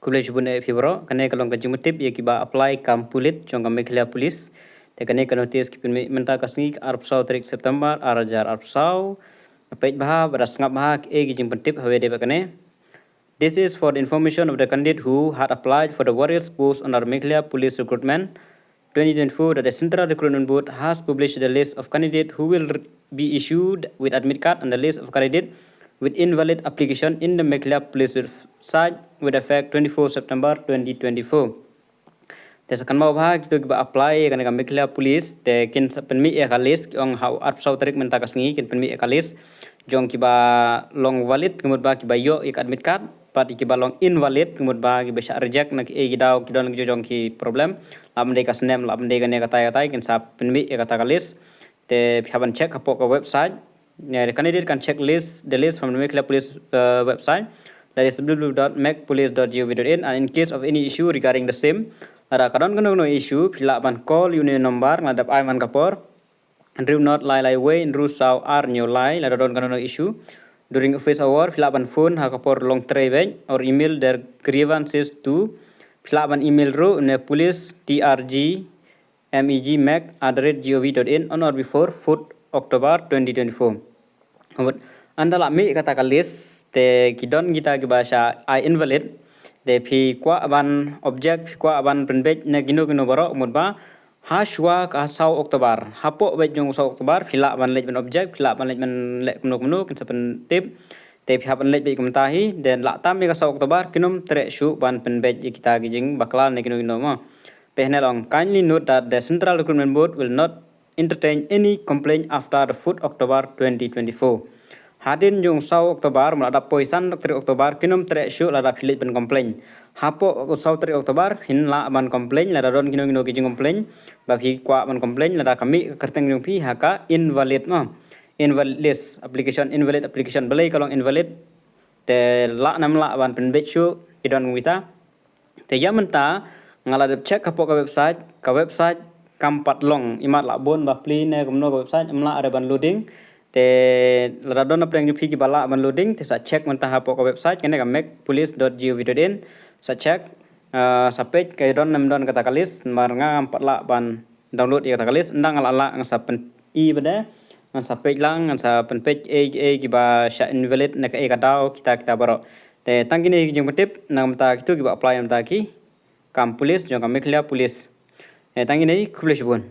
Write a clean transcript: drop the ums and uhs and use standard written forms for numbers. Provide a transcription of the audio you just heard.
Kublai jubun fibro kane kalong ka jumutip ya kiba apply kam pulit jong kam mekhlia police te kane ka notice ki menta kasngi arpsau tarik September arajar arpsau page bah beras ngap bah e ki jing pentip hawe de kane. This is for the information of the candidate who had applied for the various posts under Mekhlia Police Recruitment 2024 that the Central Recruitment Board has published the list of candidates who will be issued with admit card and the list of candidates with invalid application in the Mekhlia Police website with effect 24 September 2024. Te sakan mau bah kita ba apply kan ka Mekhlia Police te kin penmi e kalis ong hau arpsau tarik menta kasngi kin penmi e kalis jong kiba long valid kemud ba kiba yo ik admit card pati kiba long invalid kemud ba kiba sya reject nak e gidau kidon jong ki problem lam de kasnem lam de gane kata kin sa penmi e kata kalis te haban check hapo ka website the candidate can check the list from the Mekhlia Police website, that is www.mechpolice.gov.in, and in case of any issue regarding the same ada kadon no issue pila ban call union number ngadap ai man kapor and do not lie way in rusau ar new lie la don no issue during office hour pila ban phone ha kapor long trave or email their grievances to pila ban email ro ne police trg meg@gov.in on or before 4th October 2024. Andala mi kata kalis te kidon kita ke bahasa I invalid te phi kwa ban object phi kwa ban penbej ne gino baro mudba ha shwa ka sau Oktober hapo bej jong sau Oktober phila ban lej ban object phila ban lej ban lek menu kan sepen tip te phi ban lej bej kumtahi den la tam mi ka sau Oktober kinum tre shu ban penbej kita gijing bakla ne gino ma. Pehnelong, kindly note that the Central Recruitment Board will not entertain any complaint after the 4th October 2024. Hadin jong sau Oktober melada poisan 3 Oktober kinum tre syu lada philit ban complaint. Hapo sau 3 Oktober hin la ban complaint lada don gino kijing complaint ba phi kwa ban complaint lada kami kerteng jong phi haka invalid ma. Invalid list application invalid application belai kalong invalid te la nam la ban penbet syu kidon wita. Te yamenta ngaladep check hapo ka website kampat long imat la bon ba pli ne kumno ka website amla ada ban loading te radon apa yang jupi bala ban loading te sa check mentah hapo ka website kene ka mechpolice.gov.in sa check sa page kay don nam don kata kalis mar nga ampat la ban download kata kalis ndang ala ang sa pen i bade ang sa page lang ang sa pen page e kiba sha invalid ne ka e kadao kita baro te tangkini jeng tip nang ta kitu kiba apply am ta ki kam police jong kam Mekhlia Police tangini kublai jubun